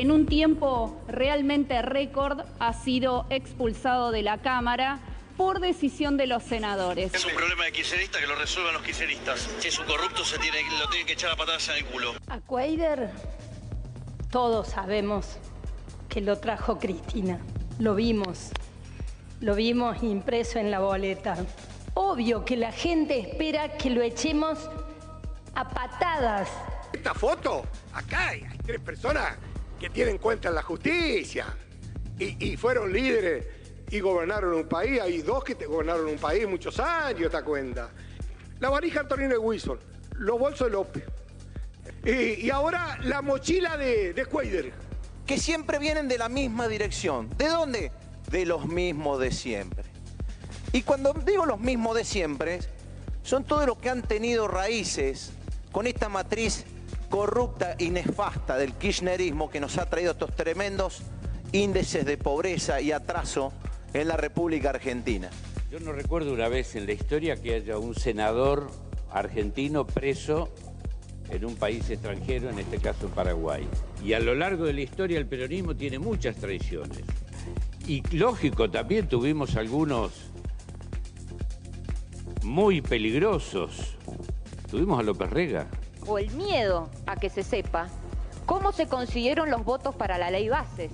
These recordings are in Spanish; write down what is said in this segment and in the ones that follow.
en un tiempo realmente récord ha sido expulsado de la Cámara por decisión de los senadores. Es un problema de kirchneristas, que lo resuelvan los kirchneristas. Si es un corrupto, lo tienen que echar a patadas en el culo. A Cuéllar todos sabemos que lo trajo Cristina. Lo vimos impreso en la boleta. Obvio que la gente espera que lo echemos a patadas. Esta foto, acá hay 3 personas que tienen cuenta en la justicia y fueron líderes y gobernaron un país. Hay 2 que gobernaron un país muchos años, ¿te cuenta? La varija Antonino de Wilson, los bolsos de López y ahora la mochila de Cuéllar. Que siempre vienen de la misma dirección. ¿De dónde? De los mismos de siempre. Y cuando digo los mismos de siempre, son todos los que han tenido raíces con esta matriz corrupta y nefasta del kirchnerismo que nos ha traído estos tremendos índices de pobreza y atraso en la República Argentina. Yo no recuerdo una vez en la historia que haya un senador argentino preso en un país extranjero, en este caso Paraguay. Y a lo largo de la historia el peronismo tiene muchas traiciones. Y lógico, también tuvimos algunos muy peligrosos. Tuvimos a López Rega. O el miedo a que se sepa cómo se consiguieron los votos para la ley bases.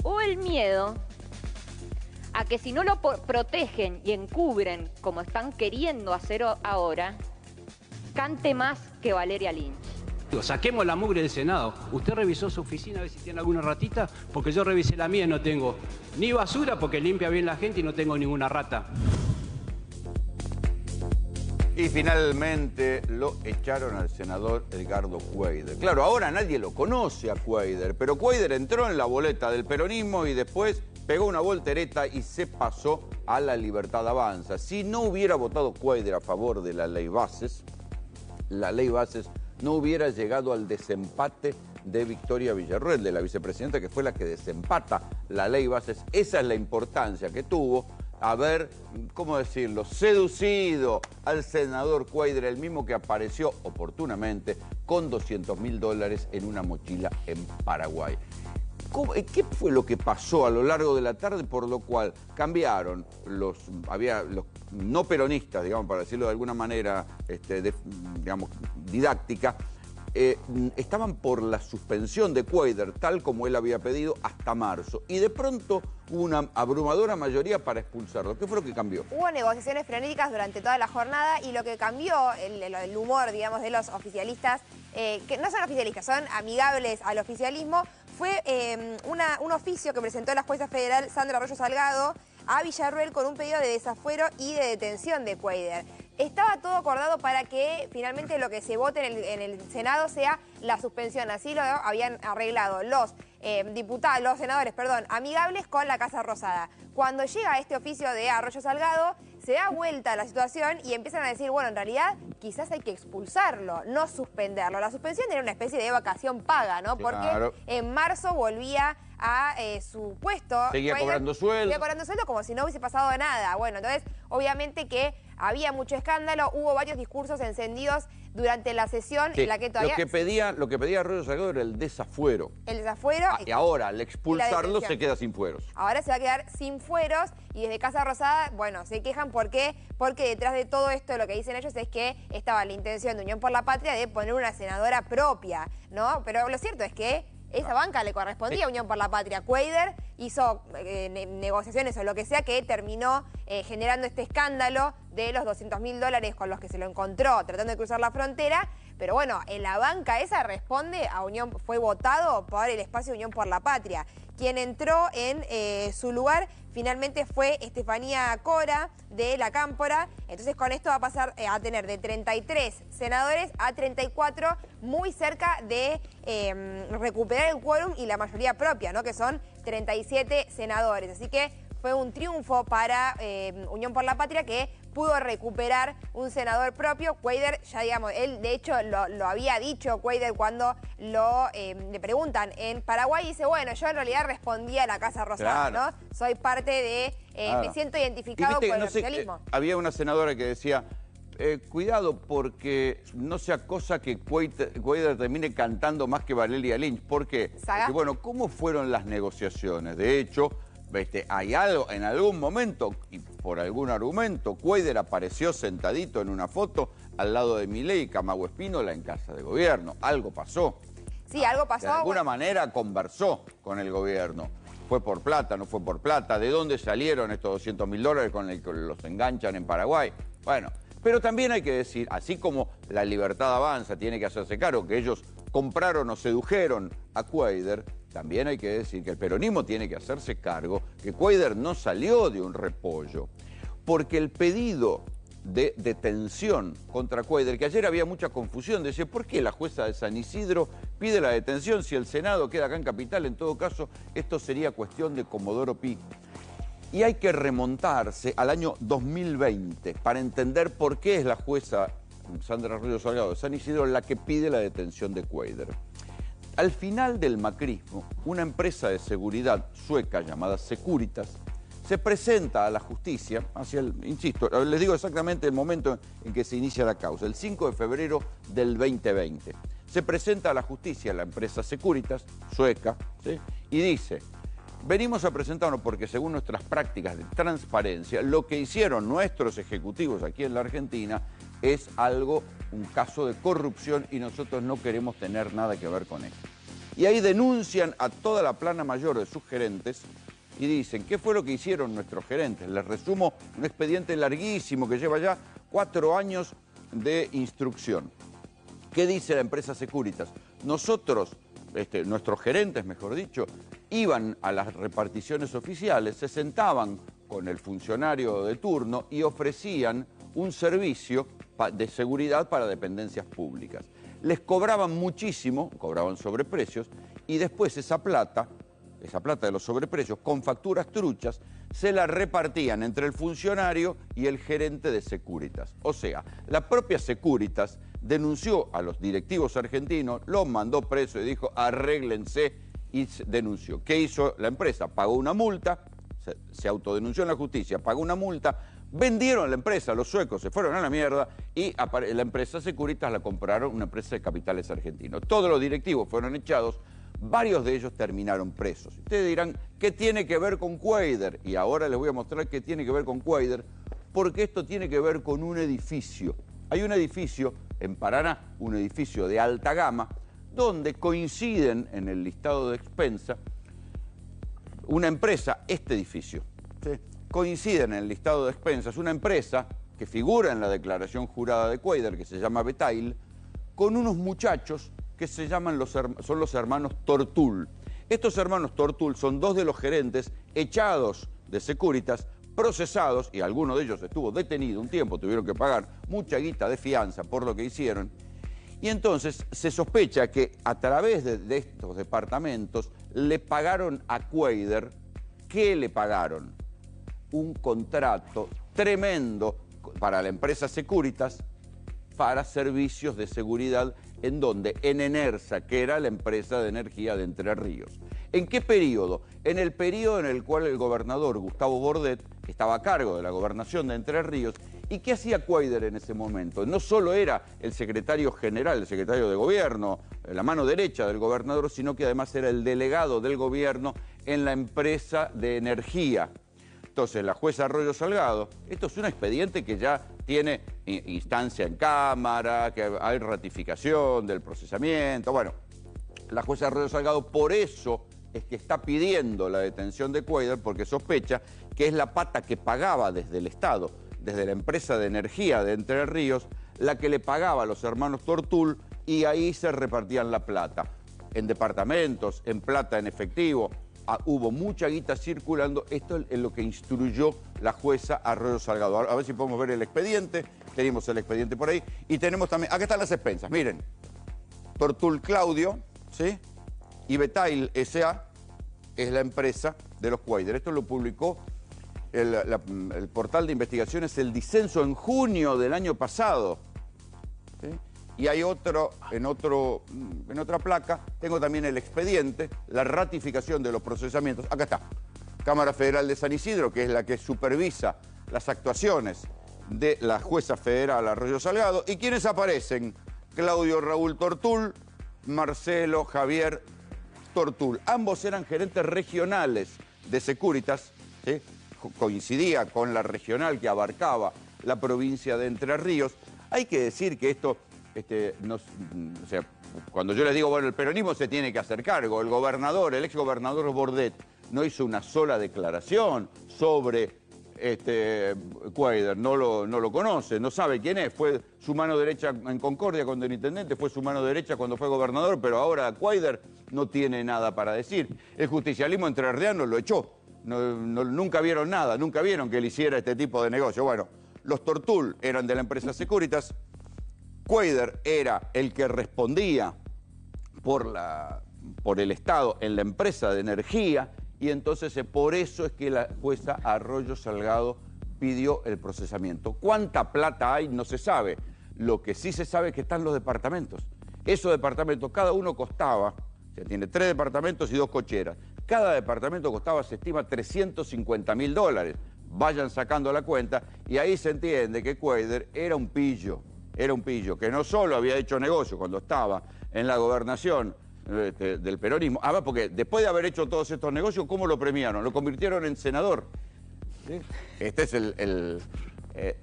O el miedo a que si no lo protegen y encubren como están queriendo hacer ahora, cante más que Valeria Lynch. Saquemos la mugre del Senado. ¿Usted revisó su oficina a ver si tiene alguna ratita? Porque yo revisé la mía y no tengo ni basura porque limpia bien la gente y no tengo ninguna rata. Y finalmente lo echaron al senador Edgardo Cuéllar. Claro, ahora nadie lo conoce a Cuéllar, pero Cuéllar entró en la boleta del peronismo y después pegó una voltereta y se pasó a la Libertad Avanza. Si no hubiera votado Cuéllar a favor de la ley bases no hubiera llegado al desempate de Victoria Villarruel, de la vicepresidenta, que fue la que desempata la ley bases. Esa es la importancia que tuvo haber, ¿cómo decirlo?, seducido al senador Cuéllar, el mismo que apareció oportunamente con $200.000 en una mochila en Paraguay. ¿Qué fue lo que pasó a lo largo de la tarde por lo cual cambiaron los no peronistas, digamos, para decirlo de alguna manera, digamos, didáctica, estaban por la suspensión de Cuéllar, tal como él había pedido, hasta marzo. Y de pronto hubo una abrumadora mayoría para expulsarlo. ¿Qué fue lo que cambió? Hubo negociaciones frenéticas durante toda la jornada y lo que cambió, el humor, digamos, de los oficialistas, que no son oficialistas, son amigables al oficialismo, fue un oficio que presentó la jueza federal Sandra Arroyo Salgado a Villarruel con un pedido de desafuero y de detención de Cuéllar. Estaba todo acordado para que finalmente lo que se vote en el Senado sea la suspensión. Así lo habían arreglado los senadores, amigables con la Casa Rosada. Cuando llega este oficio de Arroyo Salgado, se da vuelta la situación y empiezan a decir, bueno, en realidad quizás hay que expulsarlo, no suspenderlo. La suspensión era una especie de vacación paga, ¿no? Porque claro, en marzo volvía a su puesto. Seguía cobrando sueldo. Seguía cobrando sueldo como si no hubiese pasado nada. Bueno, entonces, obviamente que había mucho escándalo, hubo varios discursos encendidos durante la sesión en la que todavía... Lo que pedía Arroyo Salgado era el desafuero. El desafuero... Y ahora, al expulsarlo, se queda sin fueros. Ahora se va a quedar sin fueros y desde Casa Rosada, bueno, se quejan porque detrás de todo esto lo que dicen ellos es que estaba la intención de Unión por la Patria de poner una senadora propia, ¿no? Pero lo cierto es que esa banca le correspondía a Unión por la Patria. Cuéllar hizo negociaciones o lo que sea que terminó generando este escándalo de los $200.000 con los que se lo encontró tratando de cruzar la frontera. Pero bueno, en la banca esa responde a Unión, fue votado por el espacio Unión por la Patria. Quien entró en su lugar finalmente fue Estefanía Cora de la Cámpora. Entonces con esto va a pasar a tener de 33 senadores a 34, muy cerca de recuperar el quórum y la mayoría propia, ¿no? Que son 37 senadores. Así que fue un triunfo para Unión por la Patria, que pudo recuperar un senador propio. Cuéllar, ya digamos, él de hecho lo había dicho Cuéllar cuando le preguntan en Paraguay, y dice, bueno, yo en realidad respondía a la Casa Rosada, claro, ¿no? Soy parte de, me siento identificado con el oficialismo. Había una senadora que decía, cuidado porque no sea cosa que Cuadra termine cantando más que Valeria Lynch. ¿Por qué? Porque, bueno, ¿cómo fueron las negociaciones? De hecho, hay algo, en algún momento, y por algún argumento, Cuadra apareció sentadito en una foto al lado de Milei y Camagüey Spínola en Casa de Gobierno. Algo pasó. Sí, algo pasó. De alguna manera conversó con el gobierno. ¿Fue por plata? ¿No fue por plata? ¿De dónde salieron estos $200.000 con el que los enganchan en Paraguay? Bueno, pero también hay que decir, así como la Libertad Avanza tiene que hacerse cargo que ellos compraron o sedujeron a Cuadra, también hay que decir que el peronismo tiene que hacerse cargo que Cuadra no salió de un repollo, porque el pedido de detención contra Cuadra, que ayer había mucha confusión, decía, ¿por qué la jueza de San Isidro pide la detención si el Senado queda acá en Capital? En todo caso, esto sería cuestión de Comodoro Pi. Y hay que remontarse al año 2020 para entender por qué es la jueza Sandra Arroyo Salgado de San Isidro la que pide la detención de Cuadra. Al final del macrismo, una empresa de seguridad sueca llamada Securitas se presenta a la justicia, insisto, les digo exactamente el momento en que se inicia la causa, el 5 de febrero del 2020. Se presenta a la justicia la empresa Securitas, sueca, ¿sí? Y dice, venimos a presentarnos porque según nuestras prácticas de transparencia, lo que hicieron nuestros ejecutivos aquí en la Argentina es un caso de corrupción y nosotros no queremos tener nada que ver con esto. Y ahí denuncian a toda la plana mayor de sus gerentes y dicen, ¿qué fue lo que hicieron nuestros gerentes? Les resumo un expediente larguísimo que lleva ya 4 años de instrucción. ¿Qué dice la empresa Securitas? Nosotros, nuestros gerentes, mejor dicho, iban a las reparticiones oficiales, se sentaban con el funcionario de turno y ofrecían un servicio de seguridad para dependencias públicas. Les cobraban muchísimo, cobraban sobreprecios, y después esa plata de los sobreprecios, con facturas truchas, se la repartían entre el funcionario y el gerente de Securitas. O sea, la propia Securitas denunció a los directivos argentinos, los mandó preso y dijo, arréglense, y denunció. ¿Qué hizo la empresa? Pagó una multa, se autodenunció en la justicia, pagó una multa, vendieron la empresa, los suecos se fueron a la mierda y la empresa Securitas la compraron una empresa de capitales argentinos. Todos los directivos fueron echados, varios de ellos terminaron presos. Ustedes dirán, ¿qué tiene que ver con Cuadra? Y ahora les voy a mostrar qué tiene que ver con Cuadra, porque esto tiene que ver con un edificio. Hay un edificio en Paraná, un edificio de alta gama, donde coinciden en el listado de expensa una empresa, este edificio, ¿sí? Coinciden en el listado de expensas una empresa que figura en la declaración jurada de Cuadra, que se llama Betail, con unos muchachos que se llaman son los hermanos Tortul. Estos hermanos Tortul son 2 de los gerentes echados de Securitas, procesados, y alguno de ellos estuvo detenido un tiempo, tuvieron que pagar mucha guita de fianza por lo que hicieron. Y entonces se sospecha que a través de estos departamentos le pagaron a Cuadra. ¿Qué le pagaron? Un contrato tremendo para la empresa Securitas para servicios de seguridad en donde en Enersa, que era la empresa de energía de Entre Ríos. ¿En qué periodo? En el periodo en el cual el gobernador Gustavo Bordet estaba a cargo de la gobernación de Entre Ríos. ¿Y qué hacía Cuadra en ese momento? No solo era el secretario general, el secretario de gobierno, la mano derecha del gobernador, sino que además era el delegado del gobierno en la empresa de energía. Entonces, la jueza Arroyo Salgado, esto es un expediente que ya tiene instancia en Cámara, que hay ratificación del procesamiento. Bueno, la jueza Arroyo Salgado por eso es que está pidiendo la detención de Cuadra, porque sospecha que es la pata que pagaba desde el Estado, desde la empresa de energía de Entre Ríos, la que le pagaba a los hermanos Tortul, y ahí se repartían la plata. En departamentos, en plata en efectivo. Hubo mucha guita circulando. Esto es lo que instruyó la jueza Arroyo Salgado. A ver si podemos ver el expediente. Tenemos el expediente por ahí. Y tenemos también, acá están las expensas, miren. Tortul Claudio, ¿sí? Y Betail S.A. es la empresa de los Cuadra. Esto lo publicó el portal de investigaciones El Disenso en junio del año pasado, ¿sí? Y hay en otra placa, tengo también el expediente, la ratificación de los procesamientos. Acá está, Cámara Federal de San Isidro, que es la que supervisa las actuaciones de la jueza federal Arroyo Salgado. ¿Y quiénes aparecen? Claudio Raúl Tortul, Marcelo Javier Tortul. Ambos eran gerentes regionales de Securitas, ¿sí? Coincidía con la regional que abarcaba la provincia de Entre Ríos. Hay que decir que esto, o sea, cuando yo les digo, bueno, el peronismo se tiene que hacer cargo, el gobernador, el exgobernador Bordet, no hizo una sola declaración sobre Cuadra, no lo conoce, no sabe quién es, fue su mano derecha en Concordia cuando era intendente, fue su mano derecha cuando fue gobernador, pero ahora Cuadra no tiene nada para decir. El justicialismo entrerriano lo echó, nunca vieron nada, nunca vieron que él hiciera este tipo de negocio. Bueno, los Tortul eran de la empresa Securitas, Cuadra era el que respondía por el Estado en la empresa de energía. Y entonces por eso es que la jueza Arroyo Salgado pidió el procesamiento. ¿Cuánta plata hay? No se sabe. Lo que sí se sabe es que están los departamentos. Esos departamentos, cada uno costaba, o sea, tiene 3 departamentos y 2 cocheras. Cada departamento costaba, se estima, $350.000. Vayan sacando la cuenta y ahí se entiende que Cuadra era un pillo, que no solo había hecho negocio cuando estaba en la gobernación del peronismo. Además, porque después de haber hecho todos estos negocios, ¿cómo lo premiaron? Lo convirtieron en senador. ¿Sí? Esta es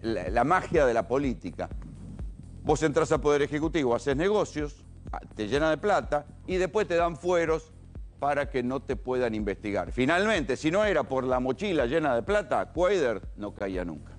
la magia de la política. Vos entras al Poder Ejecutivo, haces negocios, te llenan de plata y después te dan fueros para que no te puedan investigar. Finalmente, si no era por la mochila llena de plata, Cuadra no caía nunca.